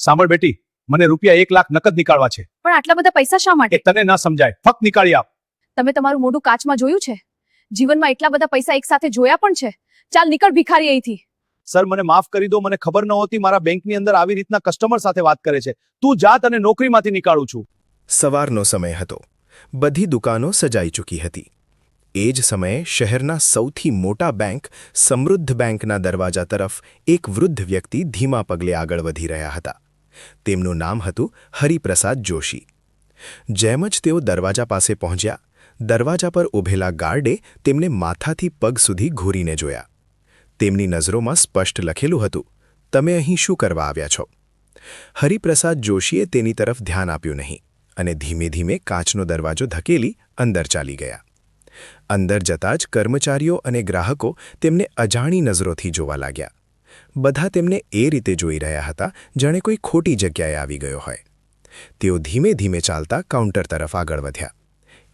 સાંભળ બેટી, મને રૂપિયા 1 લાખ નકદ નીકાળવા છે. પણ આટલા બધા પૈસા શા માટે? એ તને ના સમજાય, ફક્ત નીકાળી આપ. તમે તમારું મોઢું કાચમાં જોયું છે? જીવનમાં એટલા બધા પૈસા એકસાથે જોયા પણ છે. ચાલ નીકળ ભિખારી અહીંથી. સર, મને માફ કરી દો, મને ખબર નહોતી મારા બેંકની અંદર આવી રીતના કસ્ટમર સાથે વાત કરે છે. તું જા, તને નોકરીમાંથી નીકાળું છું. સવારનો સમય હતો. બધી દુકાનો સજાઈ ચૂકી હતી. એ જ સમયે શહેરના સૌથી મોટા બેંક સમૃદ્ધ બેંકના દરવાજા તરફ એક વૃદ્ધ વ્યક્તિ ધીમા પગલે આગળ વધી રહ્યા હતા. તેમનું નામ હતું હરિપ્રસાદ જોશી. જેમ જ તેઓ દરવાજા પાસે પહોંચ્યા, દરવાજા પર ઊભેલા ગાર્ડે તેમને માથાથી પગ સુધી ઘૂરીને જોયા. તેમની નજરોમાં સ્પષ્ટ લખેલું હતું, તમે અહીં શું કરવા આવ્યા છો? હરિપ્રસાદ જોશીએ તેની તરફ ધ્યાન આપ્યું નહીં અને ધીમે ધીમે કાચનો દરવાજો ધકેલી અંદર ચાલી ગયા. અંદર જતાં જ કર્મચારીઓ અને ગ્રાહકો તેમને અજાણી નજરોથી જોવા લાગ્યા. બધા તેમને એ રીતે જોઈ રહ્યા હતા જાણે કોઈ ખોટી જગ્યાએ આવી ગયો હોય. તેઓ ધીમે ધીમે ચાલતા કાઉન્ટર તરફ આગળ વધ્યા.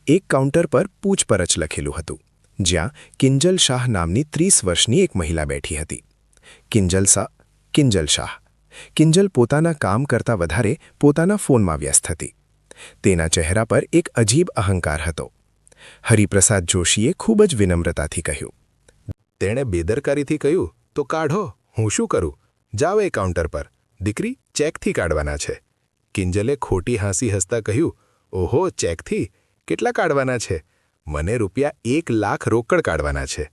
એક કાઉન્ટર પર પૂછપરછ લખેલું હતું, જ્યાં કિંજલ શાહ નામની 30 વર્ષની એક મહિલા બેઠી હતી. કિંજલ શાહ. કિંજલ પોતાના કામ કરતાં વધારે પોતાના ફોનમાં વ્યસ્ત હતી. તેના ચહેરા પર એક અજીબ અહંકાર હતો. હરિપ્રસાદ જોશીએ ખૂબ જ વિનમ્રતાથી કહ્યું, તેણે બેદરકારીથી કહ્યું, તો કાઢો, હું શું કરું? જાઓ એ કાઉન્ટર પર. દીકરી, ચેકથી કાઢવાના છે. કિંજલે ખોટી હાંસી હસતા કહ્યું, ઓહો, ચેકથી? કેટલા કાઢવાના છે? મને રૂપિયા 1 લાખ રોકડ કાઢવાના છે.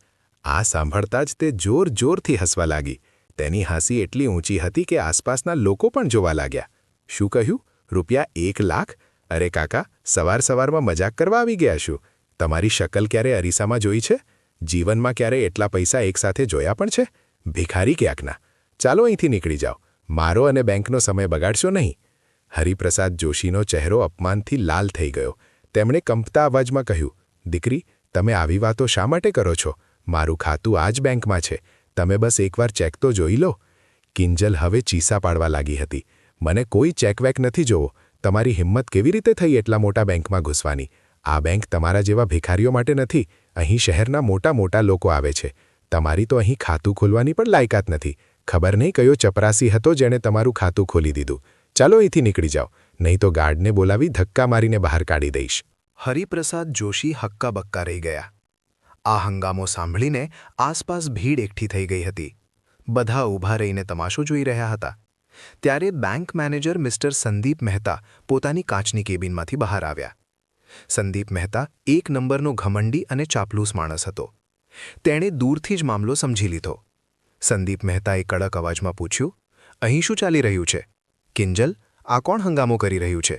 આ સાંભળતા જ તે જોરથી હસવા લાગી. તેની હાંસી એટલી ઊંચી હતી કે આસપાસના લોકો પણ જોવા લાગ્યા. શું કહ્યું? રૂપિયા 1 લાખ? અરે કાકા, સવારમાં મજાક કરવા આવી ગયા શું? તમારી શકલ ક્યારે અરીસામાં જોઈ છે? જીવનમાં ક્યારે એટલા પૈસા એકસાથે જોયા પણ છે? ભિખારી ક્યાંકના. ચાલો અહીંથી નીકળી જાઓ. મારો અને બેંકનો સમય બગાડશો નહીં. હરિપ્રસાદ જોશીનો ચહેરો અપમાનથી લાલ થઈ ગયો. તેમણે કંપતા અવાજમાં કહ્યું, દીકરી, તમે આવી વાતો શા માટે કરો છો? મારું ખાતું આ જ બેંકમાં છે. તમે બસ એકવાર ચેક તો જોઈ લો. કિંજલ હવે ચીસા પાડવા લાગી હતી. મને કોઈ ચેકવેક નથી જોવો. તમારી હિંમત કેવી રીતે થઈ એટલા મોટા બેંકમાં ઘૂસવાની? આ બેંક તમારા જેવા ભિખારીઓ માટે નથી. અહીં શહેરના મોટા લોકો આવે છે. તમારી તો અહીં ખાતું ખોલવાની પણ લાયકાત નથી. ખબર નહીં કયો ચપરાસી હતો જેણે તમારું ખાતું ખોલી દીધું. ચાલો અહીંથી નીકળી જાઓ, નહીં તો ગાર્ડને બોલાવી ધક્કા મારીને બહાર કાઢી દઈશ. હરિપ્રસાદ જોશી હક્કાબક્કા રહી ગયા. આ હંગામો સાંભળીને આસપાસ ભીડ એકઠી થઈ ગઈ હતી. બધા ઊભા રહીને તમાશો જોઈ રહ્યા હતા. ત્યારે bank manager mister Sandeep Mehta પોતાની કાચની કેબિનમાંથી બહાર આવ્યા. સંદીપ મહેતા 1 નંબરનો ઘમંડી અને ચાપલૂસ માણસ હતો. તેણે દૂરથી જ મામલો સમજી લીધો. સંદીપ મહેતાએ કડક અવાજમાં પૂછ્યું, અહીં શું ચાલી રહ્યું છે? કિંજલ, આ કોણ હંગામો કરી રહ્યું છે?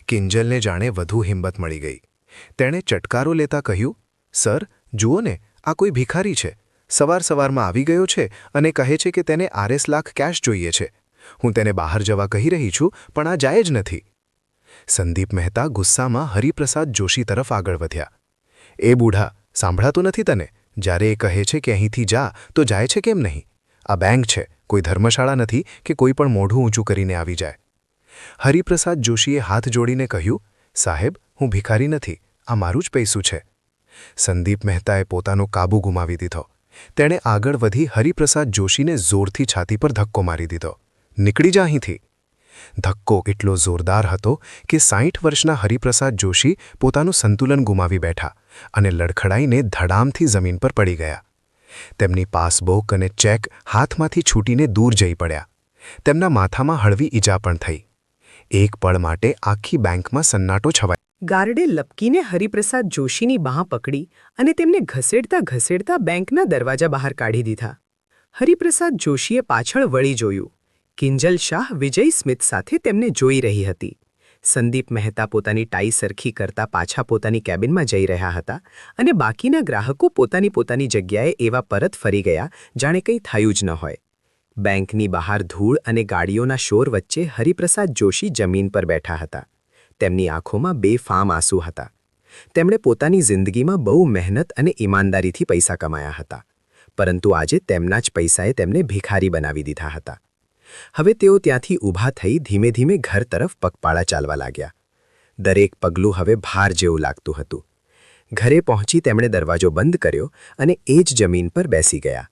કિંજલને જાણે વધુ હિંમત મળી ગઈ. તેણે ચટકારો લેતા કહ્યું, સર, જુઓ ને, આ કોઈ ભિખારી છે. સવારમાં આવી ગયો છે અને કહે છે કે તેને RS લાખ કેશ જોઈએ છે. હું તેને બહાર જવા કહી રહી છું, પણ આ જાય જ નથી. સંદીપ મહેતા ગુસ્સામાં હરિપ્રસાદ જોશી તરફ આગળ વધ્યા. એ બૂઢા, સાંભળાતું નથી તને? જ્યારે એ કહે છે કે અહીંથી જા તો જાય છે કેમ નહીં? આ બેંક છે, કોઈ ધર્મશાળા નથી કે કોઈ પણ મોઢું ઊંચું કરીને આવી જાય. હરિપ્રસાદ જોશીએ હાથ જોડીને કહ્યું, સાહેબ, હું ભિખારી નથી, આ મારું જ પૈસું છે. સંદીપ મહેતાએ પોતાનો કાબુ ગુમાવી દીધો. તેણે આગળ વધી હરિપ્રસાદ જોશીને જોરથી છાતી પર ધક્કો મારી દીધો. નીકળી જા અહીંથી. ધક્કો એટલો જોરદાર હતો કે 60 વર્ષના હરિપ્રસાદ જોશી પોતાનું સંતુલન ગુમાવી બેઠા અને લડખડાઈને ધડામથી જમીન પર પડી ગયા. તેમની પાસબુક અને ચેક હાથમાંથી છૂટીને દૂર જઈ પડ્યા. તેમના માથામાં હળવી ઈજા પણ થઈ. એક પળ માટે આખી બેંકમાં સન્નાટો છવાયો. ગાર્ડે લપકીને હરિપ્રસાદ જોશીની બાહ પકડી અને તેમને ઘસેડતા બેંકના દરવાજા બહાર કાઢી દીધા. હરિપ્રસાદ જોશીએ પાછળ વળી જોયું. કિંજલ શાહ વિજય સ્મિત સાથે તેમને જોઈ રહી હતી. સંદીપ મહેતા પોતાની ટાઈ સરખી કરતા પાછા પોતાની કેબિનમાં જઈ રહ્યા હતા અને બાકીના ગ્રાહકો પોતાની જગ્યાએ એવા પરત ફરી ગયા જાણે કંઈ થયું જ ન હોય. બેંકની બહાર ધૂળ અને ગાડીઓના શોર વચ્ચે હરિપ્રસાદ જોશી જમીન પર બેઠા હતા. તેમની આંખોમાં બેફામ આંસુ હતા. તેમણે પોતાની જિંદગીમાં બહુ મહેનત અને ઈમાનદારીથી પૈસા કમાયા હતા, પરંતુ આજે તેમના જ પૈસાએ તેમને ભિખારી બનાવી દીધા હતા. હવે તેઓ ત્યાંથી ઊભા થઈ ધીમે ધીમે ઘર તરફ પગપાળા ચાલવા લાગ્યા. દરેક પગલું હવે ભાર જેવું લાગતું હતું. ઘરે પહોંચી તેમણે દરવાજો બંધ કર્યો અને એ જ જમીન પર બેસી ગયા.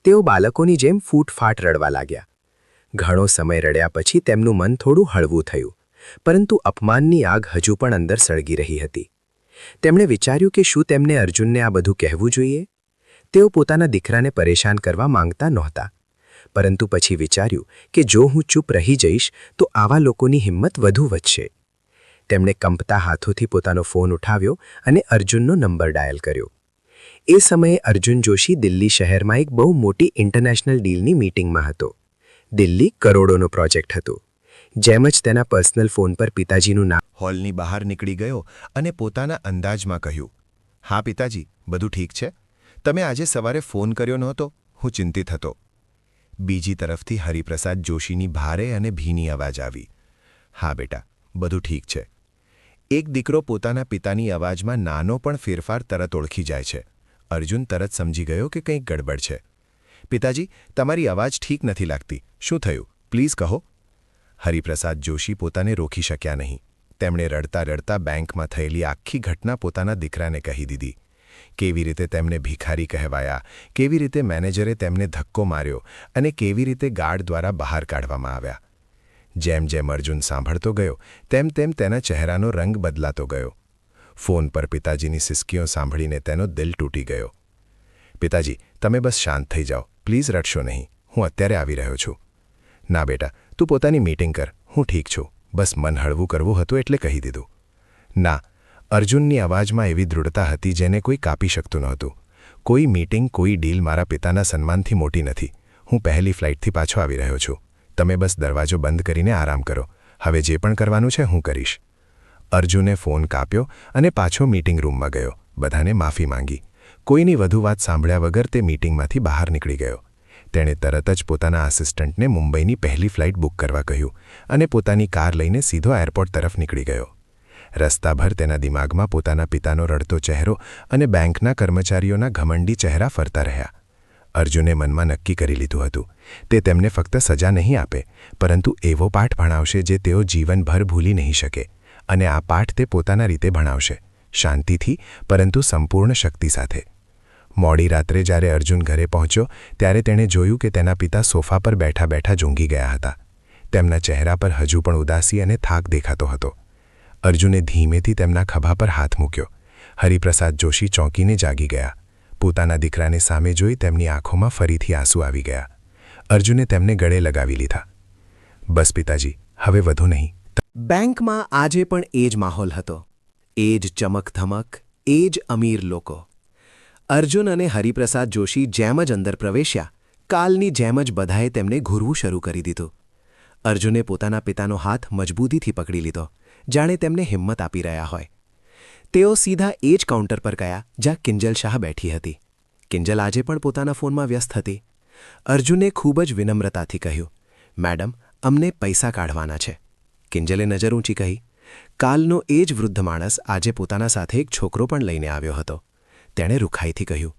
તેઓ બાળકોની જેમ ફૂટફાટ રડવા લાગ્યા. ઘણો સમય રડ્યા પછી તેમનું મન થોડું હળવું થયું, પરંતુ અપમાનની આગ હજુ પણ અંદર સળગી રહી હતી. તેમણે વિચાર્યું કે શું તેમને અર્જુનને આ બધું કહેવું જોઈએ? તેઓ પોતાના દીકરાને પરેશાન કરવા માંગતા નહોતા, પરંતુ પછી વિચાર્યું કે જો હું ચૂપ રહી જઈશ તો આવા લોકોની હિંમત વધુ વધશે. તેમણે કંપતા હાથોથી પોતાનો ફોન ઉઠાવ્યો અને અર્જુનનો નંબર ડાયલ કર્યો. એ સમયે અર્જુન જોશી દિલ્હી શહેરમાં એક બહુ મોટી ઇન્ટરનેશનલ ડીલની મીટિંગમાં હતો. દિલ્હી કરોડોનો પ્રોજેક્ટ હતો. જેમ જ તેના પર્સનલ ફોન પર પિતાજીનું નામ હોલની બહાર નીકળી ગયો અને પોતાના અંદાજમાં કહ્યું, હા પિતાજી, બધું ઠીક છે. તમે આજે સવારે ફોન કર્યો નહોતો, હું ચિંતિત હતો. બીજી તરફથી હરિપ્રસાદ જોશીની ભારે અને ભીની અવાજ આવી, હા બેટા, બધું ઠીક છે. એક દીકરો પોતાના પિતાની અવાજમાં નાનો પણ ફેરફાર તરત ઓળખી જાય છે. અર્જુન તરત સમજી ગયો કે કંઈક ગડબડ છે. પિતાજી, તમારી અવાજ ઠીક નથી લાગતી. શું થયું? પ્લીઝ કહો. હરિપ્રસાદ જોશી પોતાને રોકી શક્યા નહીં. તેમણે રડતા રડતા બેંકમાં થયેલી આખી ઘટના પોતાના દીકરાને કહી દીધી. કેવી રીતે તેમને ભિખારી કહેવાયા, કેવી રીતે મેનેજરે તેમને ધક્કો માર્યો અને કેવી રીતે ગાર્ડ દ્વારા બહાર કાઢવામાં આવ્યા. જેમ જેમ અર્જુન સાંભળતો ગયો તેમ તેમ તેના ચહેરાનો રંગ બદલાતો ગયો. ફોન પર પિતાજીની સિસકીઓ સાંભળીને તેનો દિલ તૂટી ગયો. પિતાજી, તમે બસ શાંત થઈ જાઓ, પ્લીઝ રડશો નહીં. હું અત્યારે આવી રહ્યો છું. ના બેટા, તું પોતાની મીટિંગ કર, હું ઠીક છું. બસ મન હળવું કરવું હતું એટલે કહી દીધું. ના, અર્જુનની અવાજમાં એવી દૃઢતા હતી જેને કોઈ કાપી શકતું નહોતું. કોઈ મીટિંગ, કોઈ ડીલ મારા પિતાના સન્માનથી મોટી નથી. હું પહેલી ફ્લાઇટથી પાછો આવી રહ્યો છું. તમે બસ દરવાજો બંધ કરીને આરામ કરો. હવે જે પણ કરવાનું છે હું કરીશ. અર્જુને ફોન કાપ્યો અને પાછો મીટિંગ રૂમમાં ગયો. બધાને માફી માંગી. કોઈની વધુ વાત સાંભળ્યા વગર તે મીટિંગમાંથી બહાર નીકળી ગયો. તેણે તરત જ પોતાના આસિસ્ટન્ટને મુંબઈની પહેલી ફ્લાઇટ બુક કરવા કહ્યું અને પોતાની કાર લઈને સીધો એરપોર્ટ તરફ નીકળી ગયો. રસ્તાભર તેના દિમાગમાં પોતાના પિતાનો રડતો ચહેરો અને બેંકના કર્મચારીઓના ઘમંડી ચહેરા ફરતા રહ્યા. અર્જુને મનમાં નક્કી કરી લીધું હતું, તે તેમને ફક્ત સજા નહીં આપે, પરંતુ એવો પાઠ ભણાવશે જે તેઓ જીવનભર ભૂલી નહીં શકે. અને આ પાઠ તે પોતાના રીતે ભણાવશે, શાંતિથી પરંતુ સંપૂર્ણ શક્તિ સાથે. મોડી રાત્રે જ્યારે અર્જુન ઘરે પહોંચ્યો ત્યારે તેણે જોયું કે તેના પિતા સોફા પર બેઠા બેઠા ઝૂંઘી ગયા હતા. તેમના ચહેરા પર હજુ પણ ઉદાસી અને થાક દેખાતો હતો. અર્જુને ધીમેથી તેમના ખભા પર હાથ મૂક્યો. હરિપ્રસાદ જોશી ચોંકીને જાગી ગયા. પોતાના દીકરાને સામે જોઈ તેમની આંખોમાં ફરીથી આંસુ આવી ગયા. અર્જુને તેમને ગળે લગાવી લીધા. બસ પિતાજી, હવે વધુ નહીં. બેંકમાં આજે પણ એ જ માહોલ હતો. એ જ ચમકધમક, એ જ અમીર લોકો. અર્જુન અને હરિપ્રસાદ જોશી જેમ જ અંદર પ્રવેશ્યા, કાલની જેમ જ બધાએ તેમને ઘૂરવું શરૂ કરી દીધું. અર્જુને પોતાના પિતાનો હાથ મજબૂતીથી પકડી લીધો, જાણે તેમને હિંમત આપી રહ્યા હોય. તેઓ સીધા એ જ કાઉન્ટર પર ગયા જ્યાં કિંજલ શાહ બેઠી હતી. કિંજલ આજે પણ પોતાના ફોનમાં વ્યસ્ત હતી. અર્જુને ખૂબ જ વિનમ્રતાથી કહ્યું, મેડમ, અમને પૈસા કાઢવાના છે. કિંજલે નજર ઊંચી કહી, કાલનો એ જ વૃદ્ધ માણસ આજે પોતાના સાથે એક છોકરો પણ લઈને આવ્યો હતો. તેણે રૂખાઈથી કહ્યું,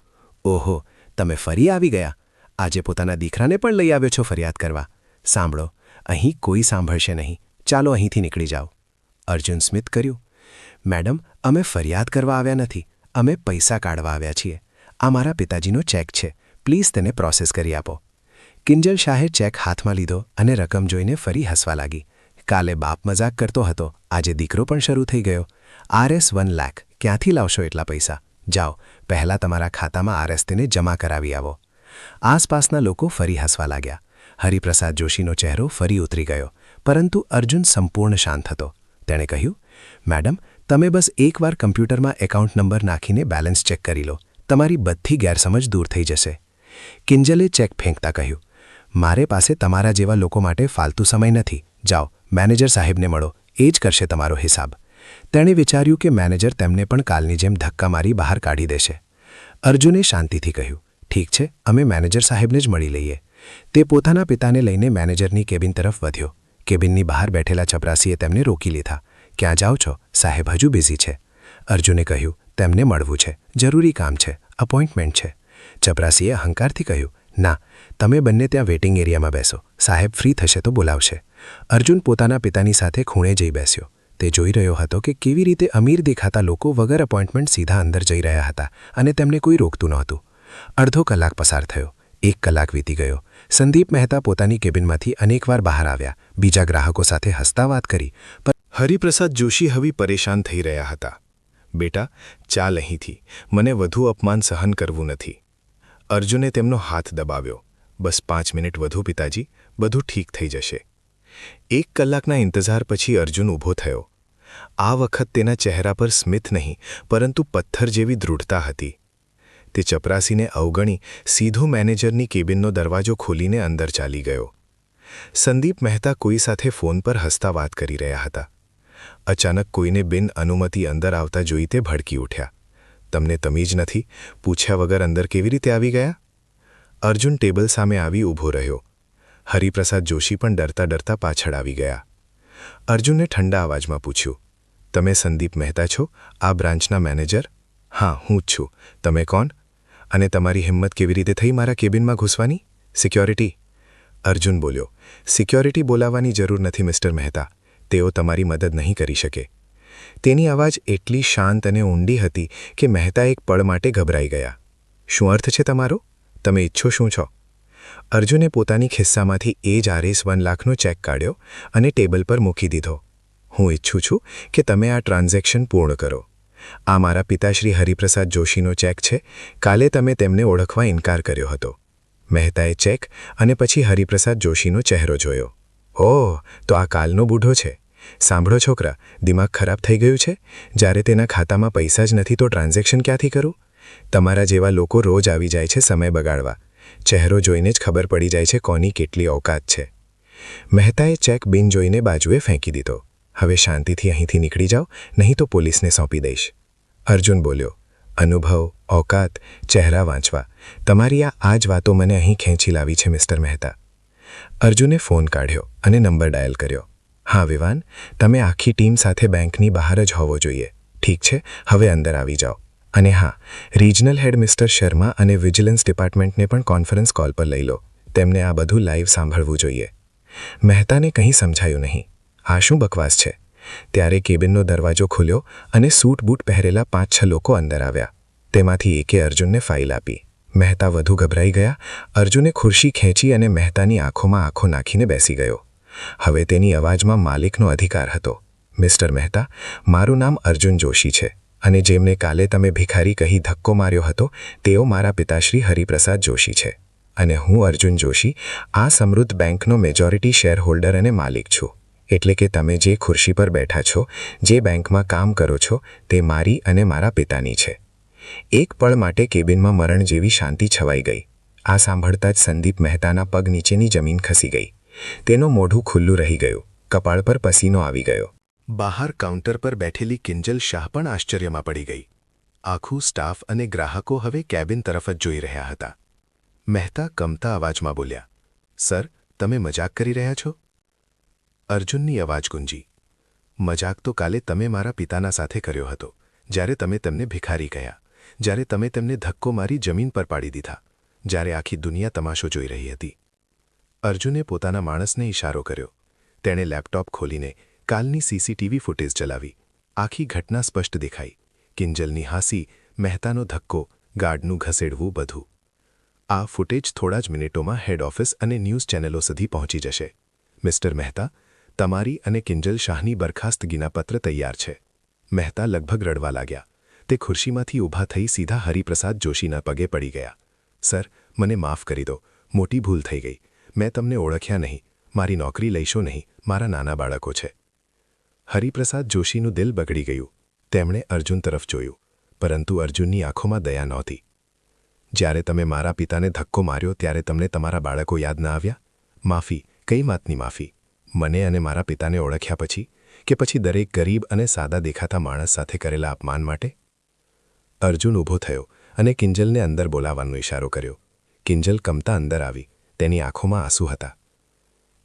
ઓહો, તમે ફરી આવી ગયા. આજે પોતાના દીકરાને પણ લઈ આવ્યો છો ફરિયાદ કરવા. સાંભળો, અહીં કોઈ સાંભળશે નહીં. ચાલો અહીંથી નીકળી જાઓ. અર્જુન સ્મિત કર્યું, મેડમ, અમે ફરિયાદ કરવા આવ્યા નથી, અમે પૈસા કાઢવા આવ્યા છીએ. આ મારા પિતાજીનો ચેક છે, પ્લીઝ તેને પ્રોસેસ કરી આપો. કિંજલ શાહે ચેક હાથમાં લીધો અને રકમ જોઈને ફરી હસવા લાગી. કાલે બાપ મજાક કરતો હતો, આજે દીકરો પણ શરૂ થઈ ગયો. ₹1 લાખ, ક્યાંથી લાવશો એટલા પૈસા? જાઓ, પહેલાં તમારા ખાતામાં તેને જમા કરાવી આવો. આસપાસના લોકો ફરી હસવા લાગ્યા. હરિપ્રસાદ જોશીનો ચહેરો ફરી ઉતરી ગયો, પરંતુ અર્જુન સંપૂર્ણ શાંત હતો. તેણે કહ્યું, મેડમ, તમે બસ એકવાર કમ્પ્યુટરમાં એકાઉન્ટ નંબર નાખીને બેલેન્સ ચેક કરી લો. તમારી બધી ગેરસમજ દૂર થઈ જશે. કિંજલે ચેક ફેંકતા કહ્યું, મારે પાસે તમારા જેવા લોકો માટે ફાલતુ સમય નથી. જાઓ, મેનેજર સાહેબને મળો, એ જ કરશે તમારો હિસાબ. તેણે વિચાર્યું કે મેનેજર તેમને પણ કાલની જેમ ધક્કા મારી બહાર કાઢી દેશે. અર્જુને શાંતિથી કહ્યું, ઠીક છે, અમે મેનેજર સાહેબને જ મળી લઈએ. તે પોતાના પિતાને લઈને મેનેજરની કેબિન તરફ વધ્યો. કેબિનની બહાર બેઠેલા ચપરાસીએ તેમને રોકી લીધા. ક્યાં જાઓ છો? સાહેબ હજુ બિઝી છે. અર્જુને કહ્યું, તેમને મળવું છે, જરૂરી કામ છે, અપોઇન્ટમેન્ટ છે. ચપરાસીએ અહંકારથી કહ્યું, ના, તમે બંને ત્યાં વેઇટિંગ એરિયામાં બેસો, સાહેબ ફ્રી થશે તો બોલાવશે. અર્જુન પોતાના પિતાની સાથે ખૂણે જઈ બેસ્યો. તે જોઈ રહ્યો હતો કે કેવી રીતે અમીર દેખાતા લોકો વગર અપોઇન્ટમેન્ટ સીધા અંદર જઈ રહ્યા હતા અને તેમને કોઈ રોકતું નહોતું. અડધો કલાક પસાર થયો. 1 કલાક વીતી ગયો. સંદીપ મહેતા પોતાની કેબિનમાંથી અનેકવાર બહાર આવ્યા, બીજા ગ્રાહકો સાથે હસતા વાત કરી, પણ હરિપ્રસાદ જોશી હવે પરેશાન થઈ રહ્યા હતા. બેટા, ચાલ અહીંથી, મને વધુ અપમાન સહન કરવું નથી. અર્જુને તેમનો હાથ દબાવ્યો. બસ 5 મિનિટ વધુ પિતાજી, બધું ઠીક થઈ જશે. 1 કલાકના ઇંતજાર પછી અર્જુન ઊભો થયો. આ વખત તેના ચહેરા પર સ્મિત નહીં, પરંતુ પથ્થર જેવી દૃઢતા હતી. તે ચપરાસીને અવગણી સીધો મેનેજરની કેબિનનો દરવાજો ખોલીને અંદર ચાલી ગયો. સંદીપ મહેતા કોઈ સાથે ફોન પર હસતા વાત કરી રહ્યા હતા. અચાનક કોઈને બિન અનુમતિ અંદર આવતા જોઈ તે ભડકી ઉઠ્યા. તમને તમીજ નથી? પૂછ્યા વગર અંદર કેવી રીતે આવી ગયા? અર્જુન ટેબલ સામે આવી ઊભો રહ્યો. હરિપ્રસાદ જોશી પણ ડરતા ડરતા પાછળ આવી ગયા. અર્જુને ઠંડા અવાજમાં પૂછ્યું, તમે સંદીપ મહેતા છો, આ બ્રાન્ચના મેનેજર? હા, હું જ છું. તમે કોણ? અને તમારી હિંમત કેવી રીતે થઈ મારા કેબિનમાં ઘૂસવાની? સિક્યોરિટી? અર્જુન બોલ્યો, સિક્યોરિટી બોલાવવાની જરૂર નથી મિસ્ટર મહેતા. તેઓ તમારી મદદ નહીં કરી શકે. તેની અવાજ એટલી શાંત અને ઊંડી હતી કે મહેતા એક પળ માટે ગભરાઈ ગયા. શું અર્થ છે તમારો? તમે ઈચ્છો શું છો? અર્જુને પોતાની ખિસ્સામાંથી એ જ RS1 લાખનો ચેક કાઢ્યો અને ટેબલ પર મૂકી દીધો. હું ઈચ્છું છું કે તમે આ ટ્રાન્ઝેક્શન પૂર્ણ કરો. આ મારા પિતાશ્રી હરિપ્રસાદ જોશીનો ચેક છે. કાલે તમે તેમને ઓળખવા ઇનકાર કર્યો હતો. મહેતાએ ચેક અને પછી હરિપ્રસાદ જોશીનો ચહેરો જોયો. ઓહ, તો આ કાલનો બૂઢો છે. સાંભળો છોકરા, દિમાગ ખરાબ થઈ ગયું છે? જ્યારે તેના ખાતામાં પૈસા જ નથી તો ટ્રાન્ઝેક્શન ક્યાંથી કરું? તમારા જેવા લોકો રોજ આવી જાય છે સમય બગાડવા. ચહેરો જોઈને જ ખબર પડી જાય છે કોની કેટલી ઓકાત છે. મહેતાએ ચેક બિન જોઈને બાજુએ ફેંકી દીધો. હવે શાંતિથી અહીંથી નીકળી જાઓ, નહીં તો પોલીસને સોંપી દઈશ. અર્જુન બોલ્યો, અનુભવ, ઓકાત, ચહેરા વાંચવા, તમારી આ જ વાતો મને અહીં ખેંચી લાવી છે મિસ્ટર મહેતા. અર્જુને ફોન કાઢ્યો અને નંબર ડાયલ કર્યો. હા વિવાન, તમે આખી ટીમ સાથે બેંકની બહાર જ હોવો જોઈએ. ઠીક છે, હવે અંદર આવી જાઓ. અને હા, રિજનલ હેડ મિસ્ટર શર્મા અને વિજિલન્સ ડિપાર્ટમેન્ટને પણ કોન્ફરન્સ કોલ પર લઈ લો. તેમને આ બધું લાઈવ સાંભળવું જોઈએ. મહેતાને કંઈ સમજાયું નહીં. આ શું બકવાસ છે? ત્યારે કેબિનનો દરવાજો ખુલ્યો અને સૂટ બૂટ પહેરેલા 5-6 લોકો અંદર આવ્યા. તેમાંથી એકે અર્જુનને ફાઇલ આપી. મહેતા વધુ ગભરાઈ ગયા. અર્જુને ખુરશી ખેંચી અને મહેતાની આંખોમાં આંખો નાખીને બેસી ગયો. હવે તેની અવાજમાં માલિકનો અધિકાર હતો. મિસ્ટર મહેતા, મારું નામ અર્જુન જોશી છે અને જેમને કાલે તમે ભિખારી કહી ધક્કો માર્યો હતો તેઓ મારા પિતાશ્રી હરિપ્રસાદ જોશી છે. અને હું અર્જુન જોશી આ સમૃદ્ધ બેંકનો મેજોરિટી શેર હોલ્ડર અને માલિક છું. એટલે કે તમે જે ખુરશી પર બેઠા છો, જે બેંકમાં કામ કરો છો, તે મારી અને મારા પિતાની છે. એક પળ માટે કેબિનમાં મરણ જેવી શાંતિ છવાઈ ગઈ. આ સાંભળતા જ સંદીપ મહેતાના પગ નીચેની જમીન ખસી ગઈ. તેનું મોઢું ખુલ્લું રહી ગયું. કપાળ પર પસીનો આવી ગયો. બહાર કાઉન્ટર પર બેઠેલી કિંજલ શાહ પણ આશ્ચર્યમાં પડી ગઈ. આખું સ્ટાફ અને ગ્રાહકો હવે કેબિન તરફ જ જોઈ રહ્યા હતા. મહેતા કમતા અવાજમાં બોલ્યા, સર, તમે મજાક કરી રહ્યા છો? અર્જુનની અવાજ ગુંજી, મજાક તો કાલે તમે મારા પિતાના સાથે કર્યો હતો, જ્યારે તમે તેમને ભિખારી કહ્યા, જ્યારે તમે તેમને ધક્કો મારી જમીન પર પાડી દીધા, જ્યારે આખી દુનિયા તમાશો જોઈ રહી હતી. અર્જુને પોતાના માણસને ઇશારો કર્યો. તેણે લેપટોપ ખોલીને કાલની CCTV ફૂટેજ ચલાવી. આખી ઘટના સ્પષ્ટ દેખાઈ. કિંજલની હાંસી, મહેતાનો ધક્કો, ગાર્ડનું ઘસેડવું, બધું. આ ફૂટેજ થોડા જ મિનિટોમાં હેડ ઓફિસ અને ન્યૂઝ ચેનલો સુધી પહોંચી જશે. મિસ્ટર મહેતા, તમારી અને કિંજલ શાહની બરખાસ્તગીના પત્ર તૈયાર છે. મહેતા લગભગ રડવા લાગ્યા. તે ખુરશીમાંથી ઊભા થઈ સીધા હરિપ્રસાદ જોશીના પગે પડી ગયા. સર, મને માફ કરી દો. મોટી ભૂલ થઈ ગઈ. મેં તમને ઓળખ્યા નહીં. મારી નોકરી લઈશો નહીં. મારા નાના બાળકો છે. હરિપ્રસાદ જોશીનું દિલ બગડી ગયું. તેમણે અર્જુન તરફ જોયું, પરંતુ અર્જુનની આંખોમાં દયા નહોતી. જ્યારે તમે મારા પિતાને ધક્કો માર્યો ત્યારે તમને તમારા બાળકો યાદ ન આવ્યા? માફી, કઈ વાતની માફી? મને અને મારા પિતાને ઓળખ્યા પછી કે પછી દરેક ગરીબ અને સાદા દેખાતા માણસ સાથે કરેલા અપમાન માટે? અર્જુન ઊભો થયો અને કિંજલને અંદર બોલાવવાનો ઇશારો કર્યો. કિંજલ કમતા અંદર આવી. તેની આંખોમાં આંસુ હતા.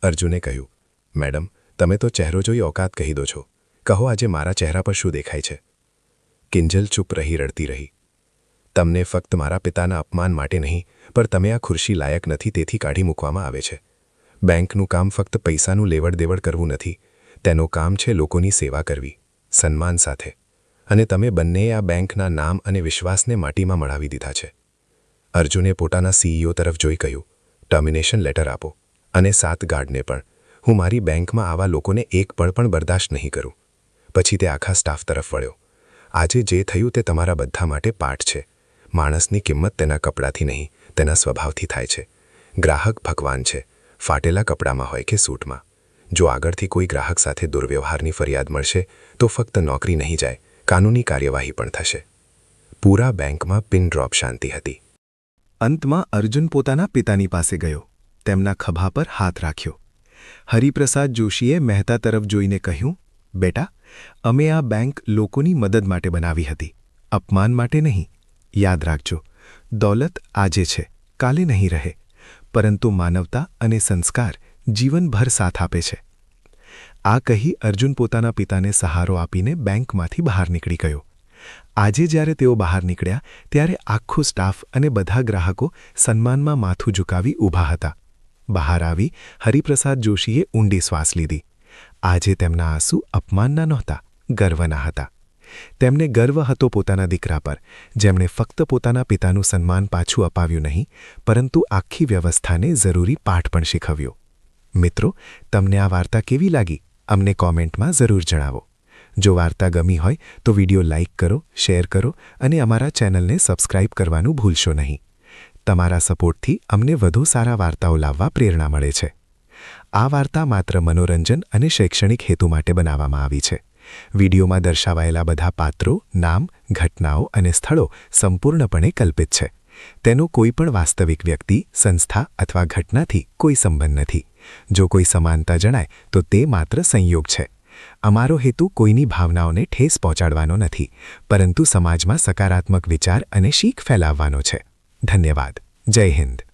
અર્જુને કહ્યું, મેડમ, તમે તો ચહેરો જોઈ ઓકાત કહી દો છો. કહો, આજે મારા ચહેરા પર શું દેખાય છે? કિંજલ ચૂપ રહી રડતી રહી. તમને ફક્ત મારા પિતાના અપમાન માટે નહીં, પણ તમે આ ખુરશી લાયક નથી તેથી કાઢી મૂકવામાં આવે છે. બેંકનું કામ ફક્ત પૈસાનું લેવડ દેવડ કરવું નથી. તેનું કામ છે લોકોની સેવા કરવી, સન્માન સાથે. અને તમે બંનેએ આ બેંકના નામ અને વિશ્વાસને માટીમાં મળાવી દીધા છે. અર્જુને પોતાના સીઈઓ તરફ જોઈ કહ્યું, ટર્મિનેશન લેટર આપો, અને 7 ગાર્ડને પણ. હું મારી બેંકમાં આવા લોકોને એક પળ પણ બરદાશ્ત નહીં કરું. પછી તે આખા સ્ટાફ તરફ વળ્યો. આજે જે થયું તે તમારા બધા માટે પાઠ છે. માણસની કિંમત તેના કપડાથી નહીં, તેના સ્વભાવથી થાય છે. ગ્રાહક ભગવાન છે, ફાટેલા કપડામાં હોય કે સૂટમાં. જો આગળથી કોઈ ગ્રાહક સાથે દુર્વ્યવહારની ફરિયાદ મળશે તો ફક્ત નોકરી નહીં જાય, કાનૂની કાર્યવાહી પણ થશે. પૂરા બેંકમાં પિન ડ્રોપ શાંતિ હતી. અંતમાં અર્જુન પોતાના પિતાની પાસે ગયો. તેમના ખભા પર હાથ રાખ્યો. હરિપ્રસાદ જોશીએ મહેતા તરફ જોઈને કહ્યું, બેટા, અમે આ બેંક લોકોની મદદ માટે બનાવી હતી, અપમાન માટે નહીં. યાદ રાખજો, દોલત આજે છે, કાલે નહીં રહે, પરંતુ માનવતા અને સંસ્કાર જીવનભર સાથ આપે છે. આ કહી અર્જુન પોતાના પિતાને સહારો આપીને બેંકમાંથી બહાર નીકળી ગયો. આજે જ્યારે તેઓ બહાર નીકળ્યા ત્યારે આખો સ્ટાફ અને બધા ગ્રાહકો સન્માનમાં માથું ઝુકાવી ઊભા હતા. બહાર આવી હરિપ્રસાદ જોશીએ ઊંડી શ્વાસ લીધી. આજે તેમના આંસુ અપમાનના નહોતા, ગર્વના હતા. તેમને ગર્વ હતો પોતાના દીકરા પર, જેમણે ફક્ત પોતાના પિતાનું સન્માન પાછું અપાવ્યું નહીં, પરંતુ આખી વ્યવસ્થાને જરૂરી પાઠ પણ શીખવ્યો. મિત્રો, તમને આ વાર્તા કેવી લાગી? અમને કોમેન્ટમાં જરૂર જણાવો. જો વાર્તા ગમી હોય તો વિડિયો લાઇક કરો, શેર કરો અને અમારા ચેનલને સબસ્ક્રાઇબ કરવાનું ભૂલશો નહીં. તમારા સપોર્ટથી અમને વધુ સારા વાર્તાઓ લાવવા પ્રેરણા મળે છે. આ વાર્તા માત્ર મનોરંજન અને શૈક્ષણિક હેતુ માટે બનાવવામાં આવી છે. વિડીયોમાં દર્શાવાયેલા બધા પાત્રો, નામ, ઘટનાઓ અને સ્થળો સંપૂર્ણપણે કલ્પિત છે. તેનો કોઈ પણ વાસ્તવિક વ્યક્તિ, સંસ્થા અથવા ઘટનાથી કોઈ સંબંધ નથી. જો કોઈ સમાનતા જણાય તો તે માત્ર સંયોગ છે. અમારો હેતુ કોઈની ભાવનાઓને ઠેસ પહોંચાડવાનો નથી, પરંતુ સમાજમાં સકારાત્મક વિચાર અને શીખ ફેલાવવાનો છે. ધન્યવાદ. જય હિન્દ.